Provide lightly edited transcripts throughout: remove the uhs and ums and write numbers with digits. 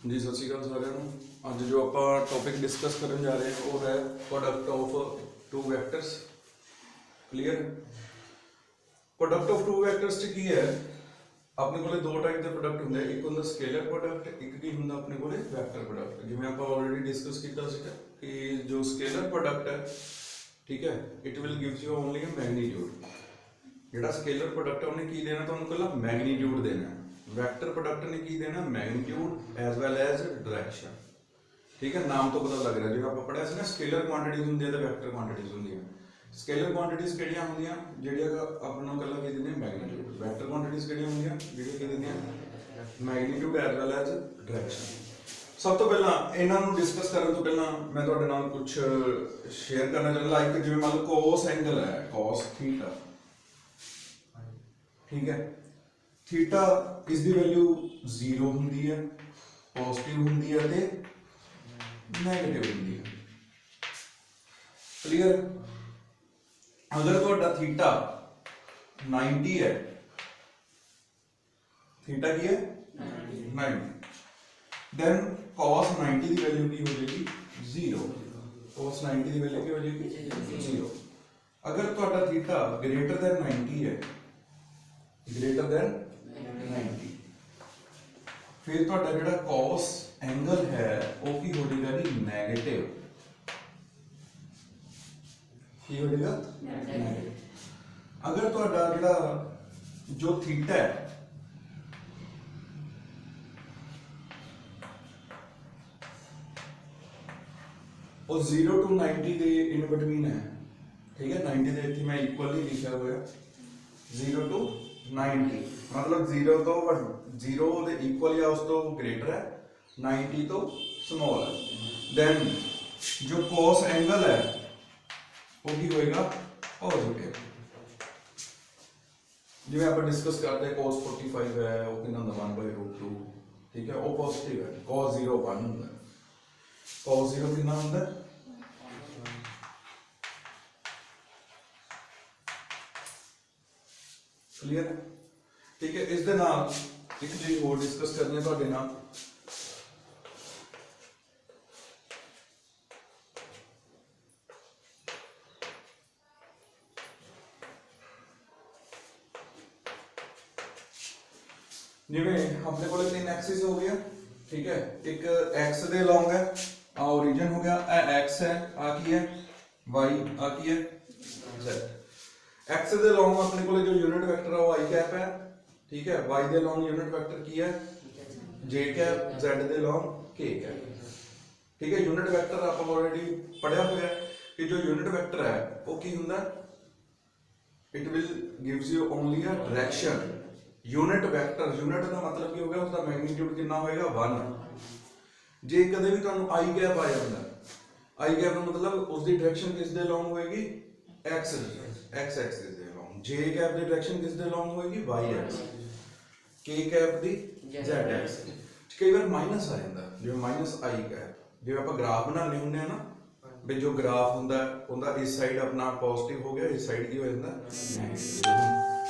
जी सत श्री अकाल साਰਿਆਂ ਨੂੰ। ਅੱਜ जो आप टॉपिक डिस्कस करन जा रहे हैं वो है product of two vectors. Clear. Product of two vectors च की है अपने को दो टाइप के प्रोडक्ट होंगे, एक होंगे स्केलर प्रोडक्ट, एक की होंगे अपने को वैक्टर प्रोडक्ट। जिवें आप ऑलरेडी डिस्कस किया कि जो स्केलर प्रोडक्ट है, ठीक है, it will gives you only magnitude. ਜਿਹੜਾ स्केलर प्रोडक्ट है उन्हें की देना, तो उन्हें कल मैगनीट्यूड देना है। वैक्टर प्रोडक्ट ने की देना magnitude as well as direction. ठीक है, नाम तो पता लग रहा है। जो आप पढ़िया सी ना स्केलर क्वांटिटीज होंगी तो वैक्टर क्वांटिटीज होंगी। स्केलर क्वांटिटीज किहड़ियां होंदियां जिहड़ियां अपना कल की देंगे मैगनीट्यूड। वैक्टर क्वांटिटीज किहड़ियां होंदियां जिहड़ियां की देंगे magnitude as well as direction. सब तो पहला इन्हों डिस्कस करने तो पहला मैं तुहाडे नाल कुछ शेयर करना चाहता। लाइक जिवें मान लो कॉस एंगल है, कॉस थीटा, ठीक है, थीटा इसकी वैल्यू 0 होंगी है, पॉजिटिव होंगी है ते नेगेटिव होंगी है। क्लियर। अगर तुहाडा थीटा 90 है, थीटा की है 90, देन cos 90 की वैल्यू की हो जाएगी 0। cos 90 की वैल्यू की हो जाएगी 0। अगर तुहाडा थीटा ग्रेटर दैन 90 है, ग्रेटर दैन 90, फिर तुहाडा जिहड़ा cos एंगल है वो की हो जाएगा जी नेगेटिव। की हो जाएगा नेगेटिव। अगर तुहाडा जिहड़ा जो थीटा है वो 0 to 90 के इन बिटवीन है, ठीक है, 90 के इत्थे मैं इक्वली लिखा हुआ 0 to 90, मतलब 0 तो 0 दे इक्वल या उस तो ग्रेटर है, 90 तो स्मॉल है। देन जो cos एंगल है वो भी होएगा पॉजिटिव। जिवें आप डिस्कस करते हैं cos 45 है वो कितना होंदा 1/√2, ठीक है, वो पॉजिटिव है। cos 0 1 होंदा है, cos 0 कितना होंदा है क्लियर है, ठीक है। इस दे नाल एक चीज होर डिस्कस करनी है तुहाडे नाल। जिवें अपने को 3 एक्सिस हो गया, ठीक है, एक एक्स दे लॉन्ग है, आ ओरिजिन हो गया, ए एक्स है, आ की है वाई, आ की है जेड। एक्स दे लॉन्ग अपने को जो यूनिट वेक्टर है वो आई कैप है, ठीक है, why they long unit vector की है जे कैप, जेड दे लॉन्ग के कैप, ठीक है। यूनिट वेक्टर आप ऑलरेडी पढ़िया हुआ है कि जो यूनिट वेक्टर है वो की हुंदा, it will gives you only a direction. Unit vector, unit का मतलब की हो गया उसका मैग्नीट्यूड कितना होएगा 1। जे कदे भी तुहानू आई कैप आ जाता, आई कैप का मतलब उसकी डायरेक्शन किस दे लॉन्ग होएगी एक्स एक्सिस दे लॉन्ग, जे कैप की डायरेक्शन किस दे लॉन्ग होएगी वाई एक्सिस, के कैप दी जेड एक्सिस। कई बार माइनस आ जाता जिवें माइनस आई कैप, जिवें आप ग्राफ बनाने हुंदे हैं ना, भी जो ग्राफ हुंदा उनका इस साइड अपना पॉजिटिव हो गया, इस साइड की हो जाता नेगेटिव।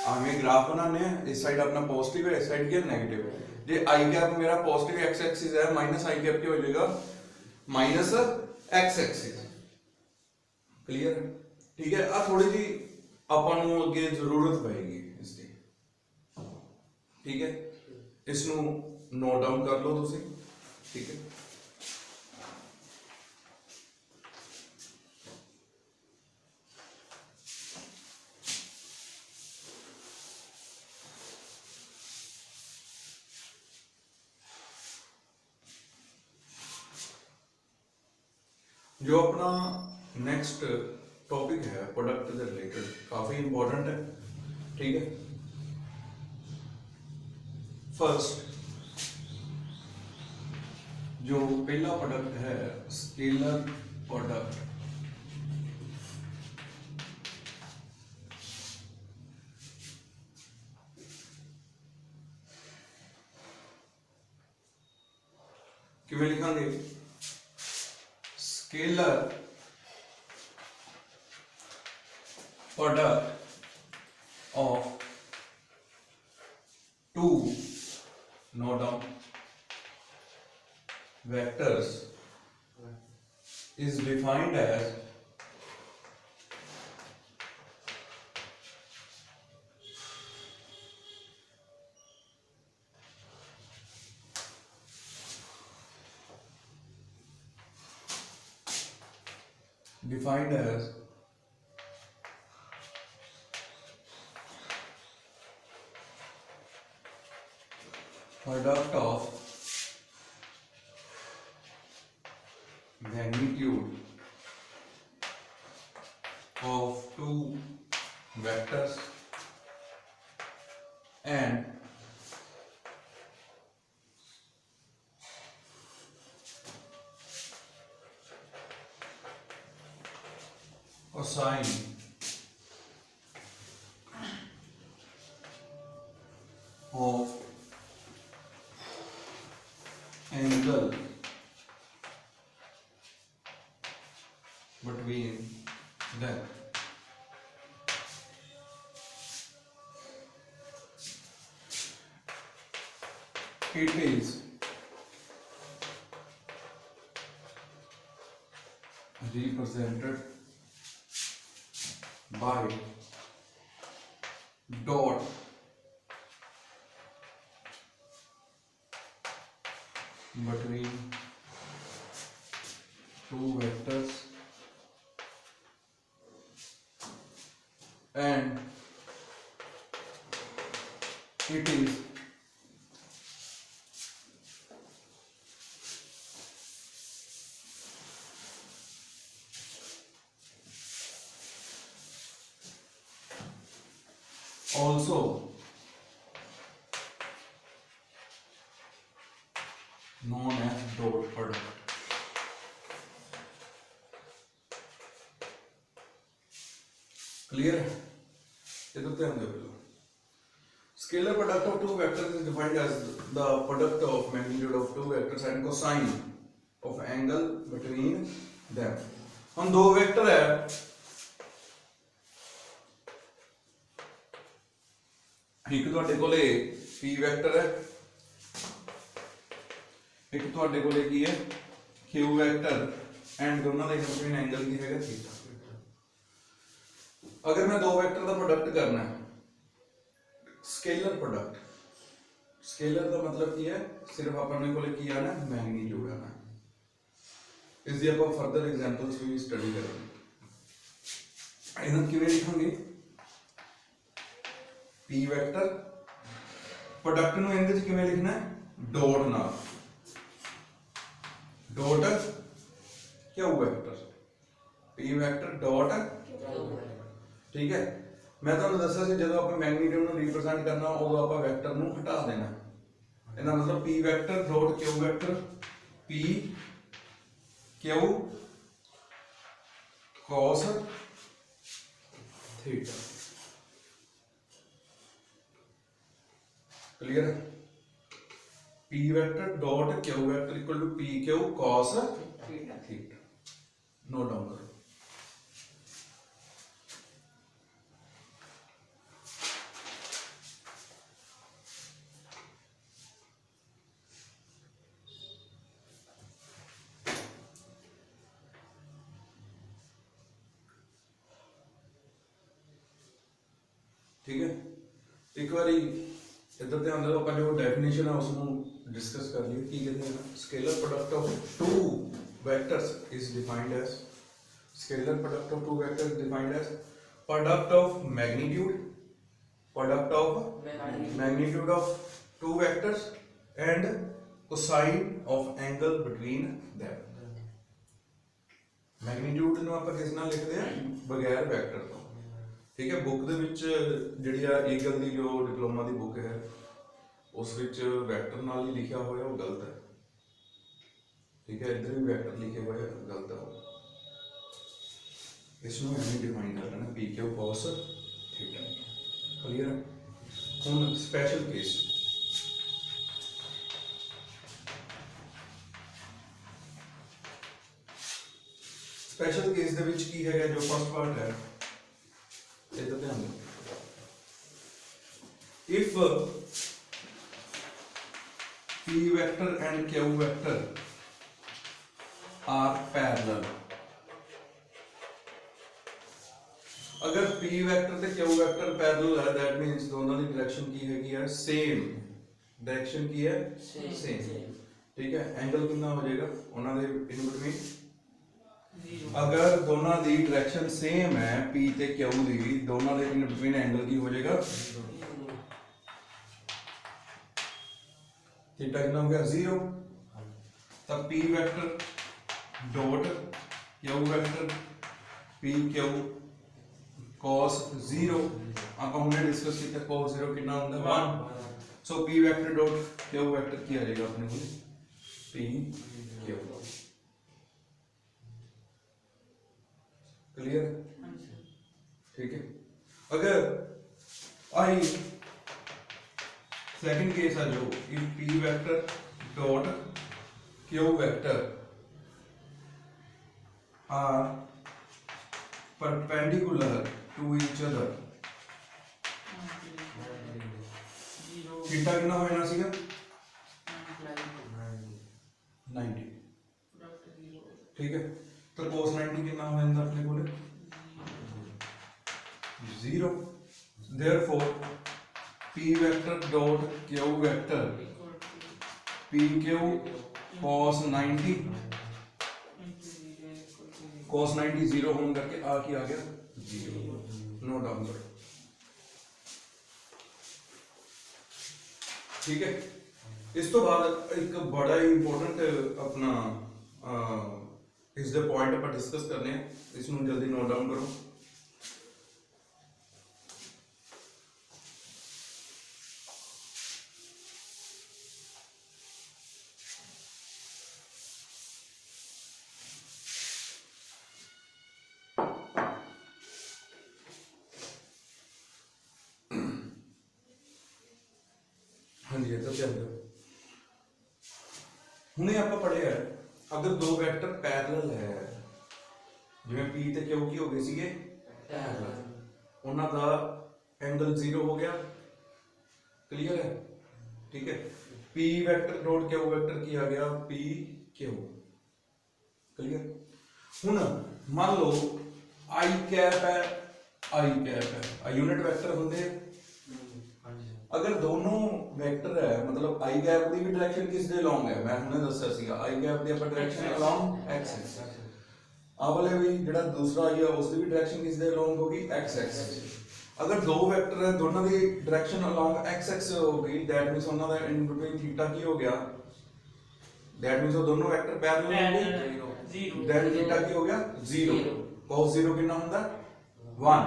हमें ग्राफ बनाने हैं, इस साइड अपना पॉजिटिव है, इस साइड की है नेगेटिव। जे आई कैप मेरा पॉजिटिव एक्स एक्सिस है, माइनस आई कैप की हो जाएगा माइनस एक्स एक्सिस। क्लियर, ठीक है। आ थोड़ी जी अपन नूं अगे जरूरत पएगी इसकी, ठीक है, इसनूं नोट डाउन कर लो तुसीं, ठीक है। जो अपना नेक्स्ट टॉपिक है प्रोडक्ट से रिलेटेड काफी इंपॉर्टेंट है, ठीक है। फर्स्ट जो पहला प्रोडक्ट है स्केलर प्रोडक्ट, किवें लिखांगे, scalar product of two, note down, vectors is defined as product of magnitude of two vectors and cosine of angle between them. It is represented by dot between two vectors and it is also known as dot product. Clear? इधर ध्यान दो। Scalar product of two vectors is defined as the product of magnitude of two vectors and cosine of angle between them. हम दो vector है, एक ਤੁਹਾਡੇ ਕੋਲੇ p vector ਹੈ, ਇੱਕ ਤੁਹਾਡੇ ਕੋਲੇ ਕੀ ਹੈ q ਵੈਕਟਰ ਐਂਡ ਦੋਨਾਂ ਦੇ ਬਿਟਵੀਨ ਐਂਗਲ ਕੀ ਹੈਗਾ ਥੀਟਾ। अगर मैं दो वेक्टर का प्रोडक्ट करना है, स्केलर प्रोडक्ट, स्केलर का मतलब की है सिर्फ अपने को की आना मैग्नीट्यूड आना। इसकी आप फर्दर एग्जांपल्स भी स्टडी करेंगे। इन्हें किवें लिखांगे p वेक्टर प्रोडक्ट नु इहदे च किवें लिखना है डॉट नाल, dot q vector p vector dot ठीक है। मैं ਤੁਹਾਨੂੰ ਦੱਸਿਆ ਸੀ ਜਦੋਂ ਆਪਾਂ ਮੈਗਨੀਟਿਊਡ ਨੂੰ ਰਿਪਰੈਜ਼ੈਂਟ ਕਰਨਾ ਉਦੋਂ ਆਪਾਂ ਵੈਕਟਰ ਨੂੰ ਹਟਾ ਦੇਣਾ। ਇਹਦਾ ਮਤਲਬ p vector dot q vector p q cos theta. Clear? p vector dot q vector equal to p q cos theta. Note down करो। ठीक है, एक बार इधर ध्यान दो, अपन जो डेफिनेशन है उसको डिस्कस कर लिए। की कहते हैं scalar product of two vectors is defined as, scalar product of two vectors defined as product of magnitude, product of magnitude of two vectors and cosine of angle between them. Magnitude ਨੂੰ ਆਪਾਂ ਕਿਸ ਨਾਲ ਲਿਖਦੇ ਆ ਬਗੈਰ vector ਤੋਂ। ठीक है, बुक ਦੇ ਵਿੱਚ ਜਿਹੜੀ ਆ ਈਗਲ ਦੀ ਜੋ ਡਿਪਲੋਮਾ ਦੀ ਬੁੱਕ ਹੈ ਉਸ ਵਿੱਚ ਵੈਕਟਰ ਨਾਲ ਹੀ ਲਿਖਿਆ ਹੋਇਆ ਉਹ ਗਲਤ ਹੈ। ठीक है, इधर भी वैक्टर लिखे हुए हैं गलत है, इसमें हमें डिफाइन कर लेना P Q cos theta. Clear है? हुन स्पेशल केस, स्पेशल केस दे विच की है जो फर्स्ट पार्ट है इधर ध्यान दो। If p vector and q vector are parallel. अगर P वैक्टर ते Q वैक्टर पैरेलल है दैट मींस दोनों की डायरेक्शन की है सेम, डायरेक्शन की है सेम, ठीक है। एंगल कितना हो जाएगा उन्हां दे इन बिटवीन, अगर दोनों की डायरेक्शन सेम है P ते Q दी, दोनों दे इन बिटवीन एंगल की हो जाएगा थीटा कितना हो गया 0। तब P vector dot Q vector P Q cos 0 आप हमने डिस्कस किया cos 0 कितना होता है 1। सो P vector dot Q vector की आ जाएगा अपने को P Q। क्लियर, ठीक है। अगर आई सेकंड केस है जो if P vector dot Q vector are perpendicular to each other, theta कितना हो जाना सीगा 90, ठीक है। तो cos 90 कितना हो जाता अपने को 0। therefore P vector dot Q vector P Q cos 90, cos 90 0 होने करके आ गया 0, नो डाउन करो, ठीक है। इस तो बाद एक बड़ा ही इंपॉर्टेंट अपना इस दे पॉइंट पर डिस्कस करने हैं, इसमें जल्दी नोट डाउन करो। हाँ जी, तो क्या होगा हमने आपको पढ़िया है, अगर दो वेक्टर पैरेलल है जिवें P ते Q की हो गए सीगे पैरेलल, उन्हां दा एंगल 0 हो गया, क्लियर है, ठीक है। P vector dot Q vector की आ गया P Q, क्लियर। हुन मान लो I कैप है I कैप है, आ यूनिट वेक्टर होंगे हैं। अगर दोनों वेक्टर है मतलब I गैप दी भी डायरेक्शन किस दे अलोंग है, मैं हमने दस्या सीगा I गैप दी ਆਪਾਂ डायरेक्शन अलोंग x एक्सिस, आ वाले भी जेड़ा दूसरा आई है उस दी भी डायरेक्शन किस दे अलोंग होगी x एक्सिस। अगर दो वेक्टर है दोनों the direction along x axis होगी दैट मींस उनका दा इन बिटवीन थीटा की हो गया, दैट मींस वो दोनों वेक्टर पैरेलल होंगे, दैन थीटा की हो गया 0। cos 0 कितना होता है 1,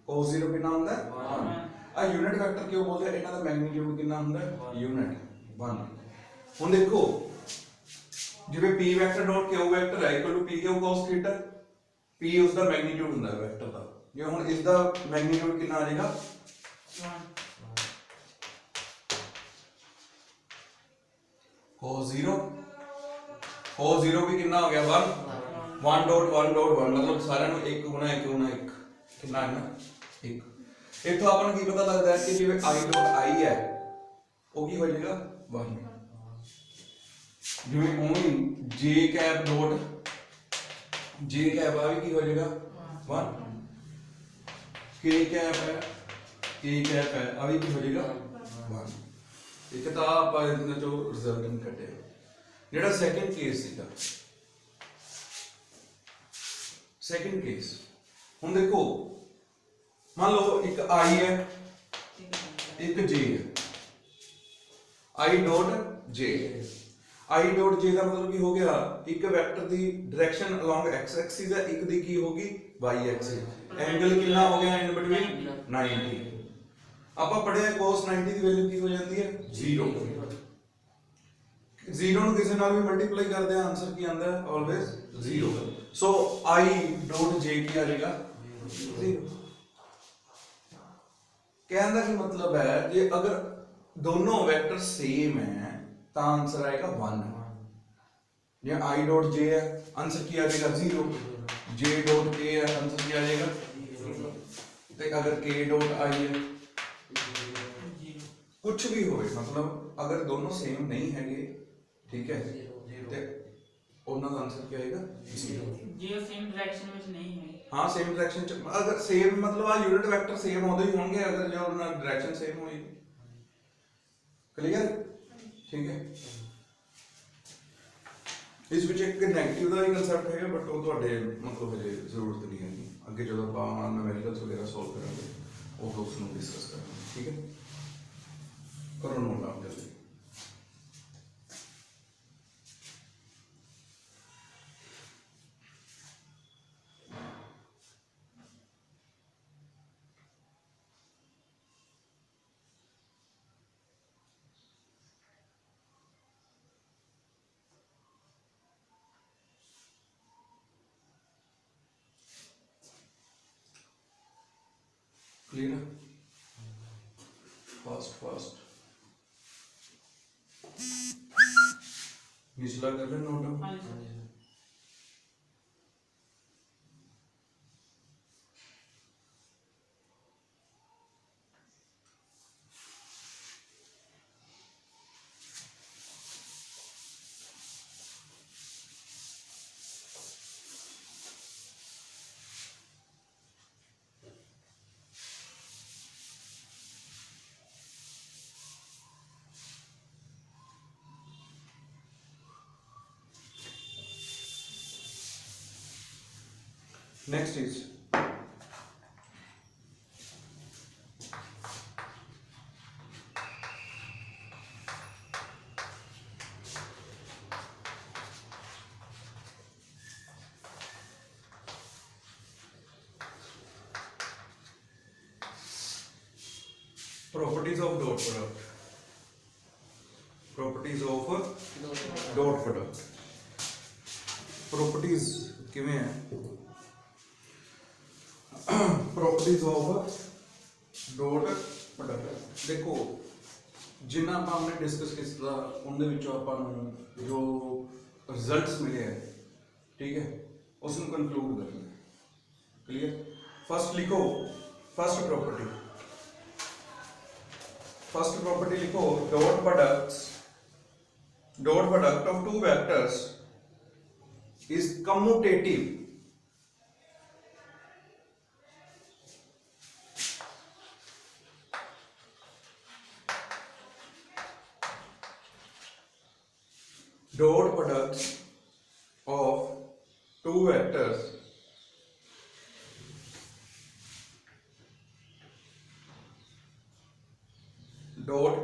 cos 0 कितना होता है 1। आ यूनिट वेक्टर क्यों बोलते हैं, इनका मैग्नीट्यूड कितना होता है यूनिट 1। हुन देखो जिवें P vector dot Q vector है equal to P Q cos theta, P उसका मैग्नीट्यूड ਹੁੰਦਾ है वेक्टर ਦਾ, ਜੇ ਹੁਣ ਇਸ ਦਾ मैग्नीट्यूड कितना आ जाएगा 1। cos 0 भी कितना हो गया 1 डॉट 1 मतलब सारे ਨੂੰ 1 गुना 1 गुना 1 कितना है ना 1। इथों अपन की पता लगता है कि जिवें I डॉट I है वो की हो जाएगा 1, जिवें only J cap dot J cap आ भी की हो जाएगा 1, K कैप है K कैप है आ भी की हो जाएगा 1। ठीक है, तो आप इतना जो रिजल्ट कटे जेड़ा सेकंड केस सीगा, सेकंड केस हुन देखो मान लो एक I है एक J है, I dot J, I dot J का मतलब की हो गया एक vector the direction along x axis है, एक दी की होगी y एक्सिस, एंगल कितना हो गया इन बिटवीन 90। ਆਪਾਂ पढ़े cos 90 ਦੀ वैल्यू की हो जाती है 0, 0 ਨੂੰ ਕਿਸੇ ਨਾਲ ਵੀ ਮਲਟੀਪਲਾਈ ਕਰਦੇ ਆ ਆਨਸਰ ਕੀ ਆਂਦਾ ਹੈ always 0। So I dot J की आ जाएगा 0। कहने का मतलब है कि अगर दोनों वेक्टर सेम है तो आंसर आएगा 1। ये I डॉट J है आंसर क्या आ जाएगा 0, J डॉट K है आंसर क्या आ जाएगा 0। तो अगर K डॉट I है कुछ भी हो मतलब अगर दोनों सेम नहीं है ठीक है तो दोनों का आंसर क्या आएगा 0। ਜੇ ਉਹ ਸੇਮ ਡਾਇਰੈਕਸ਼ਨ ਵਿੱਚ ਨਹੀਂ ਹੈ हाँ सेम डायरेक्शन च अगर सेम मतलब आ यूनिट वेक्टर सेम उदो ही होंगे अगर जो डायरेक्शन सेम होएगी। क्लियर ठीक है। इस विच एक नेगेटिव का भी कंसेप्ट है बट वो ਤੁਹਾਡੇ मतलब हजे जरूरत नहीं है अगे जो ਆਪਾਂ न्यूमेरिकल्स वगैरह सॉल्व करांगे ਉਹ ਉਸ ਨੂੰ डिस्कस करेंगे। ठीक है करो नोट डाउन जल्दी। क्लियर फास्ट निचला कर ले नोट डाउन। ਹਾਂਜੀ sir Next is properties of dot product. Properties of dot product. Properties किवें है प्रॉपर्टीज ऑफ डॉट प्रोडक्ट। देखो जिन्ना ਆਪਾਂ हमने डिस्कस ਕੀਤਾ ਉਹਦੇ ਵਿੱਚੋਂ ਆਪਾਂ ਨੂੰ ਜੋ ਰਿਜ਼ਲਟਸ ਮਿਲੇ ਹੈ ठीक है ਉਸ ਨੂੰ ਕੰਕਲੂਡ करना है। क्लियर फर्स्ट लिखो फर्स्ट प्रॉपर्टी लिखो dot product of two vectors is commutative. Dot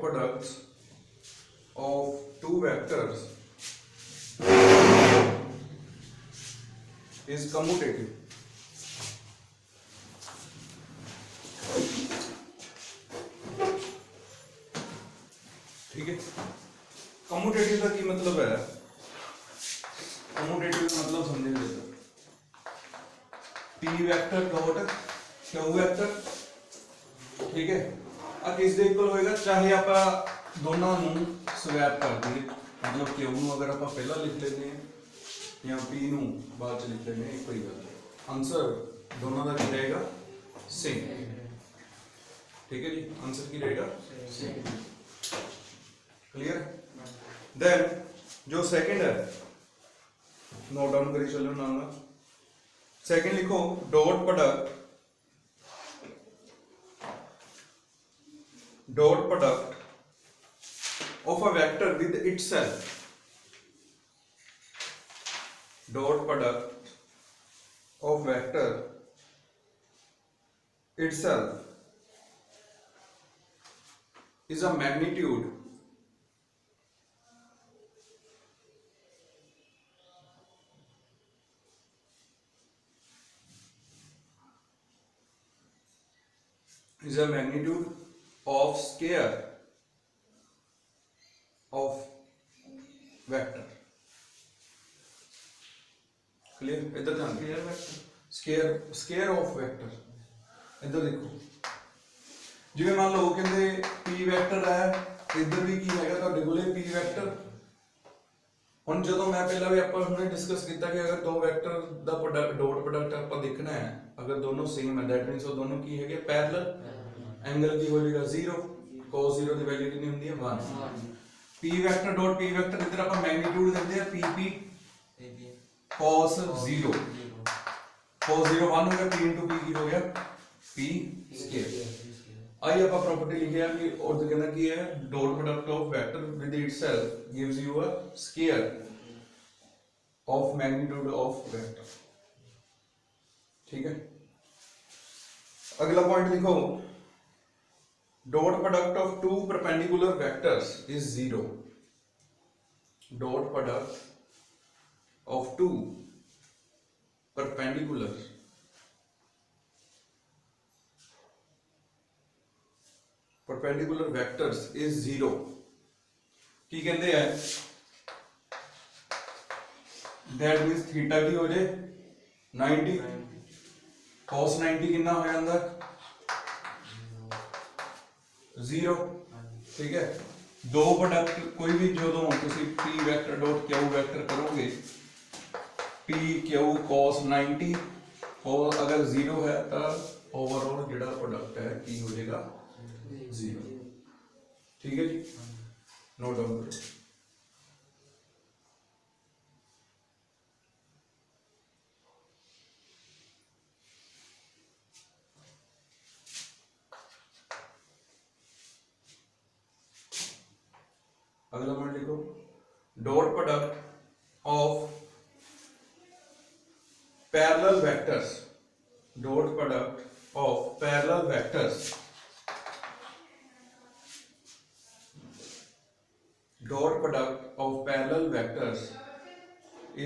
products of two vectors is commutative। ठीक है कम्यूटेटिव का की मतलब है कम्यूटेटिव का मतलब समझे लेते P vector dot Q vector ठीक है अब किस दे इक्वल होएगा चाहे आप दोनों ਨੂੰ स्वैप कर दिए मतलब क्यू ਨੂੰ अगर आप पहला लिख लेते हैं या पी ਨੂੰ बाद ਚ लिख लेते हैं एक ही गल आंसर दोनों का क्या रहेगा सेम। ठीक है जी आंसर की रहेगा सेम। क्लियर देन जो सेकंड है नोट डाउन करी चलो नाम सेकंड लिखो dot product of a vector with itself dot product of vector itself is a magnitude of square of vector। Clear इधर ध्यान clear vector square of vector इधर देखो जिवें मान लो कहंदे p वेक्टर है इधर भी की हैगा ਤੁਹਾਡੇ ਕੋਲੇ p वेक्टर ਹੁਣ ਜਦੋਂ ਮੈਂ ਪਹਿਲਾਂ ਵੀ ਆਪਾਂ ਹੁਣੇ ਡਿਸਕਸ ਕੀਤਾ ਕਿ ਅਗਰ ਦੋ ਵੈਕਟਰ ਦਾ ਪ੍ਰੋਡਕਟ ਡਾਟ ਪ੍ਰੋਡਕਟ ਆਪਾਂ ਦੇਖਣਾ ਹੈ अगर दोनों सेम है दैट मींस वो दोनों की है पैरेलल एंगल की हो जाएगा 0 cos 0 की वैल्यू कितनी होती है 1 p vector dot p vector इधर अपन मैग्नीट्यूड देते हैं pp cos 0 cos 0 1 हो गया, p into p की हो गया p स्क्वायर। आई आप प्रॉपर्टी लिखे है कि और तो कहना कि है dot product of vector with itself gives you a square of magnitude of vector. ठीक है, अगला पॉइंट लिखो, dot product of two perpendicular vectors is 0। Dot product of two perpendicular vectors is 0। की कहते हैं that means थीटा की हो जाए 90, cos 90 कितना हो जाता 0। ठीक है, दो प्रोडक्ट कोई भी जो दो तुसी p vector dot q vector करोगे p q cos 90 और अगर 0 है तो ओवरऑल जिहड़ा प्रोडक्ट है की हो जाएगा 0। ठीक है जी, नोट डाउन करो। अगला पॉइंट लिखो, dot product of parallel vectors, dot product of parallel vectors, dot product of parallel vectors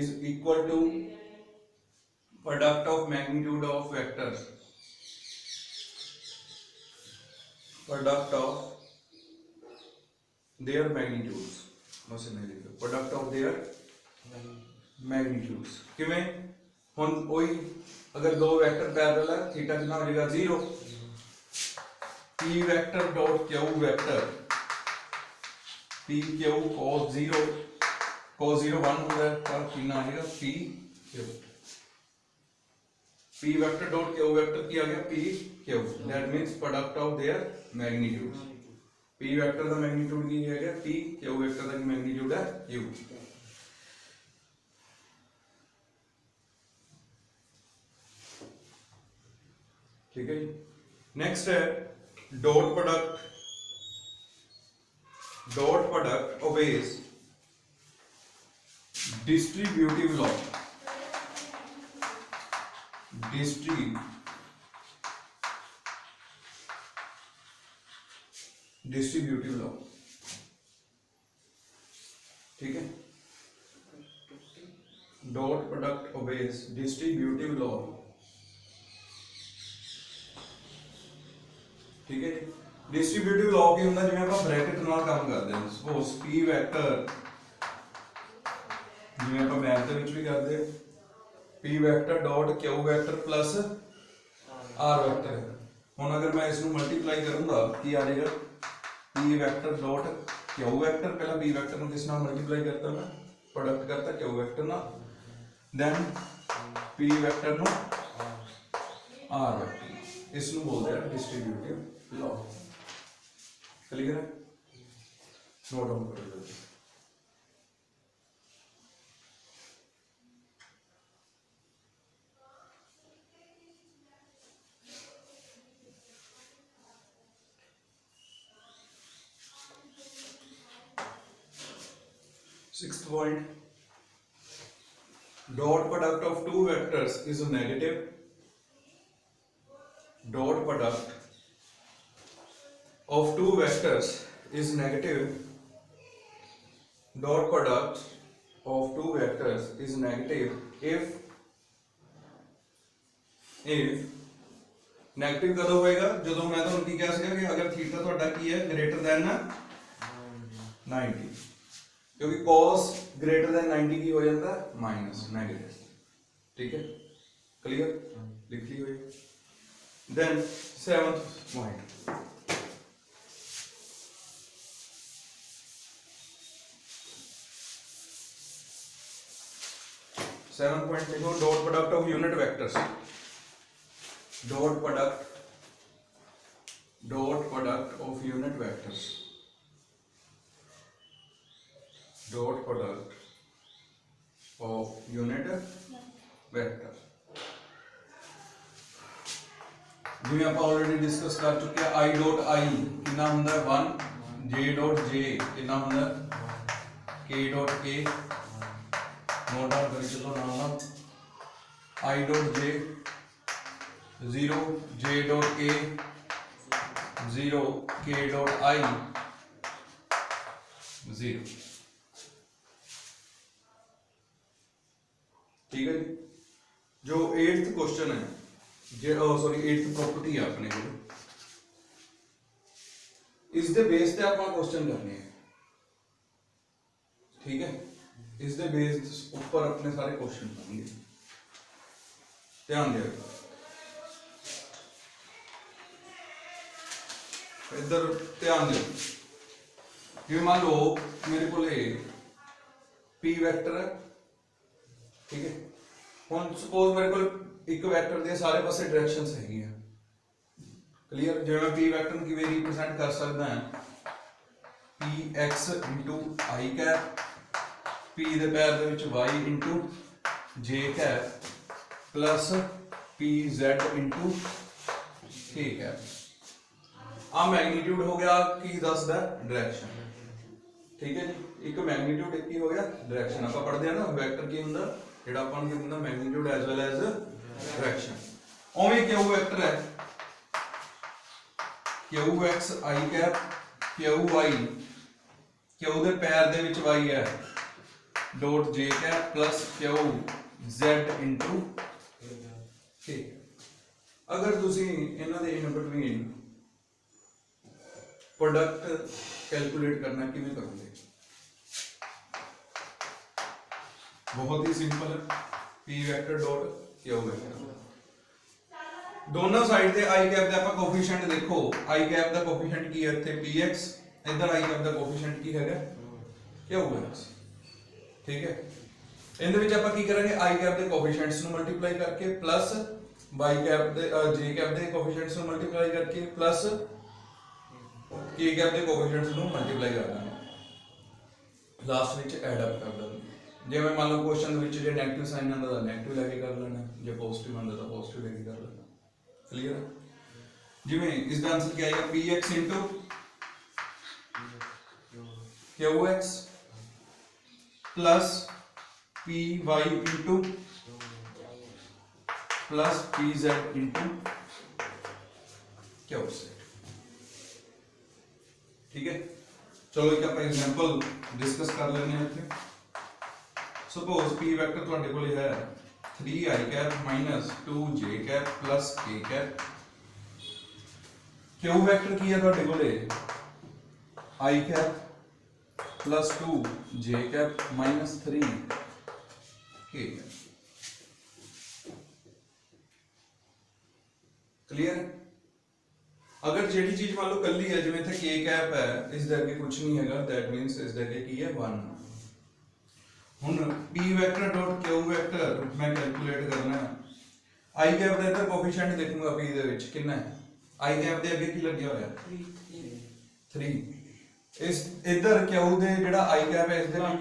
is equal to product of magnitude of vectors, product of their magnitudes, product of their magnitudes। किवें हुन वही अगर दो vector parallel है theta कितना हो जाएगा 0। p vector dot q vector p q cos 0 cos 0 1 हो गया तो कितना आ जाएगा p q। p vector dot q vector की आ गया p q, that means product of their magnitude. p vector का मैग्नीट्यूड की है गया p, q वेक्टर का मैग्नीट्यूड है q। ठीक है जी, नेक्स्ट है dot product obeys distributive law. Distributive law, ठीक है, dot product obeys distributive law. ठीक है जी, डिस्ट्रीब्यूटिव लॉ की ਹੁੰਦਾ ਜਿਵੇਂ ਆਪਾਂ ਬ੍ਰੈਕਟ ਨਾਲ ਕੰਮ ਕਰਦੇ ਹਾਂ। ਸਪੋਜ਼ p ਵੈਕਟਰ ਜਿਵੇਂ ਆਪਾਂ ਮੈਥ ਦੇ ਵਿੱਚ ਵੀ ਕਰਦੇ ਹਾਂ p vector dot q vector plus r vector. ਹੁਣ ਅਗਰ ਮੈਂ ਇਸ ਨੂੰ ਮਲਟੀਪਲਾਈ ਕਰੂੰਗਾ ਕੀ ਆ ਜਾਏਗਾ p vector dot q vector, ਪਹਿਲਾਂ p ਵੈਕਟਰ ਨੂੰ ਕਿਸ ਨਾਲ ਮਲਟੀਪਲਾਈ ਕਰਤਾ ਮੈਂ प्रोडक्ट करता q वेक्टर ना, देन p वेक्टर नो r वेक्टर। इस नु बोलते हैं डिस्ट्रीब्यूटिव लॉ। क्लियर है, नोट डाउन कर लो। Sixth point, dot product of two vectors is a negative. Dot product of two vectors is negative. Dot product of two vectors is negative if negative कदों होएगा जो मैं तुहानू की कहा सीगा कि अगर थीटा तुहाडा की है ग्रेटर दैन 90, क्योंकि cos ग्रेटर दैन 90 की हो जाता है माइनस नेगेटिव। ठीक है, क्लियर, लिख ली हुई। Then seventh point, seventh point लिखो, dot product of unit vectors. Dot product of unit vectors. Dot product of unit vector. जिवें आप ऑलरेडी डिस्कस कर चुके हैं, आई डॉट आई कितना हुंदा है 1, जे डॉट जे कितना हुंदा है के डॉट के, नोट डाउन करी चलो नाल, I dot J 0, J dot के 0, के डॉट आई 0। ठीक है जी। जो 8th क्वेश्चन है, सॉरी 8th प्रॉपर्टी है अपने को, इस दे बेस पे ਆਪਾਂ क्वेश्चन करने हैं। ठीक है, इस दे बेस ऊपर अपने सारे क्वेश्चन होंगे, ध्यान दिया। इधर ध्यान दो, जिवें मान लो मेरे को पी वैक्टर है, ठीक है। हुण सपोज मेरे को एक वैक्टर दे सारे पासे डायरेक्शनस हैगी है, क्लियर। जिवें मैं पी वैक्टर की वे रिप्रेजेंट कर सकदा हां P X into I cap, P दे पैर दे विच Y into J cap plus P Z into K cap. आ मैग्नीट्यूड हो गया की दसदा डायरेक्शन, ठीक है जी। एक मैग्नीट्यूड एक की हो गया डायरेक्शन। आप पढ़ते हैं ना वैक्टर की हुंदा जेड़ा अपन की हुंदा magnitude as well as direction. ओवें क्यू वैक्टर है Q X I cap, Q Y, Q दे पैर दे विच वाई है dot J cap plus Q Z into K. अगर तुसी इन्हां दे इन बिटवीन प्रोडक्ट कैलकुलेट करना किवें करोगे? बहुत ही सिंपल है, P vector dot Q vector, दोनों साइड ते आई कैप दा आपा कोफिशिएंट देखो, आई कैप दा कोफिशिएंट की है इत्थे px, इधर आई कैप दा कोफिशिएंट की हैगा qx, ठीक है। इनदे विच आपा की करांगे आई कैप दे कोफिशिएंट्स नु मल्टीप्लाई करके प्लस y कैप दे j कैप दे कोफिशिएंट्स नु मल्टीप्लाई करके प्लस k कैप दे कोफिशिएंट्स नु मल्टीप्लाई कर देना, लास्ट विच ऐड अप कर देना। जिवें मान लो क्वेश्चन विच जे नेगेटिव साइन आंदा तां नेगेटिव लेके कर लेना, जे पॉजिटिव आंदा तां पॉजिटिव लेके कर लेना, क्लियर है। जिवें इसका आंसर क्या आएगा px into qx plus py into plus pz into qz, ठीक है। चलो एक आप एग्जांपल डिस्कस कर लेने हैं इत्थे। सपोज p वेक्टर ਤੁਹਾਡੇ ਕੋਲ है 3i cap minus 2j cap plus k cap, q vector की है ਤੁਹਾਡੇ ਕੋਲ i cap plus 2j cap minus 3k cap, clear है। अगर जेडी चीज मान लो कल्ली है, जिवें इत्थे k कैप है, इस दे अगे कुछ नहीं हैगा, दैट मींस इस दे अगे की है 1। हुन p vector dot q vector मैं कैलकुलेट करना है, i कैप दा इधर कोफिशिएंट देखूंगा p दे विच कितना है, i कैप दे अगे की लग्या होया 3। इस इधर q दे जेड़ा i कैप है इस दे भी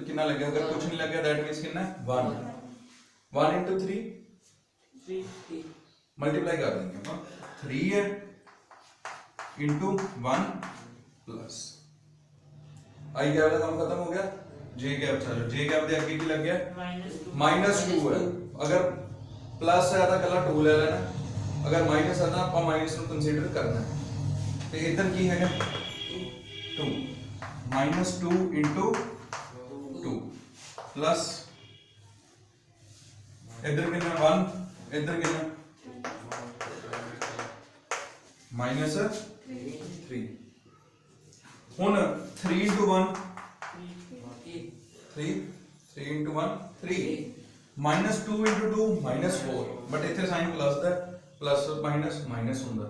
कितना लग्या, अगर कुछ नहीं लग्या दैट मींस कितना है 1। 1 into 3 मल्टीप्लाई कर देंगे अपन, 3 है into 1 प्लस i कैप का काम खत्म हो गया, j कैप चलो j कैप दे आगे की लग गया -2 है। अगर प्लस है तो कला 2 ले लेना, अगर माइनस है तो आप माइनस को कंसीडर करना है। तो इधर की है 2 -2 into 2 प्लस इधर कितना 1, इधर कितना -3। हुन 3 into 1 3 into 1 3 -2 into 2 -4, बट इथे साइन प्लस दा प्लस माइनस माइनस हुंदा,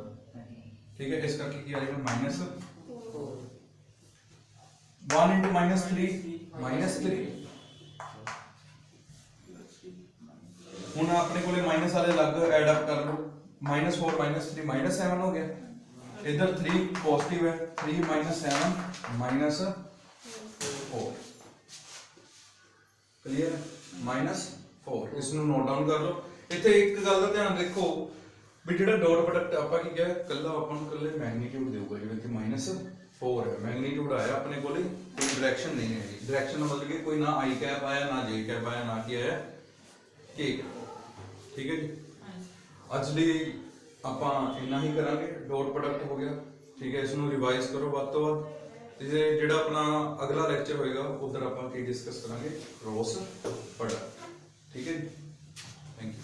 ठीक है। इस करके क्या आएगा -4, 1 into -3 हुन अपने कोले माइनस वाले अलग ऐड अप कर लो, -4 -3 -7 हो गया, इधर 3 पॉजिटिव है, 3 -7 -4, ਕਲੀਅਰ -4 ਇਸ ਨੂੰ ਨੋਟ ਡਾਊਨ ਕਰ ਲਓ। ਇੱਥੇ ਇੱਕ ਗੱਲ ਦਾ ਧਿਆਨ ਰੱਖੋ ਵੀ ਜਿਹੜਾ ਡਾਟ ਪ੍ਰੋਡਕਟ ਆਪਾਂ ਕੀ ਕਿਹਾ ਕੱਲਾ ਆਪਾਂ ਨੂੰ ਕੱਲੇ ਮੈਗਨੀਟਿਊਡ ਦੇਊਗਾ, ਜਿਵੇਂ ਕਿ -4 ਹੈ ਮੈਗਨੀਟਿਊਡ ਆਇਆ ਆਪਣੇ ਕੋਲੇ, ਕੋਈ ਡਾਇਰੈਕਸ਼ਨ ਨਹੀਂ ਹੈ। ਡਾਇਰੈਕਸ਼ਨ ਦਾ ਮਤਲਬ ਕਿ ਕੋਈ ਨਾ i ਕੈਪ ਆਇਆ ਨਾ j ਕੈਪ ਆਇਆ ਨਾ ਕੀ ਆਇਆ k ਕੈਪ। ਠੀਕ ਹੈ ਜੀ, ਅੱਜ ਲਈ ਆਪਾਂ ਇੰਨਾ ਹੀ ਕਰਾਂਗੇ। ਡਾਟ ਪ੍ਰੋਡਕਟ ਹੋ ਗਿਆ, ਠੀਕ ਹੈ। ਇਸ ਨੂੰ ਰਿਵਾਈਜ਼ ਕਰੋ ਵੱਧ ਤੋਂ ਵੱਧ। ਤੇ ਜਿਹੜਾ ਆਪਣਾ ਅਗਲਾ ਲੈਕਚਰ ਹੋਏਗਾ ਉਧਰ ਆਪਾਂ ਕੀ ਡਿਸਕਸ ਕਰਾਂਗੇ, ਕ੍ਰੋਸ ਪ੍ਰੋਡਕਟ। ਠੀਕ ਹੈ ਜੀ, ਥੈਂਕ ਯੂ।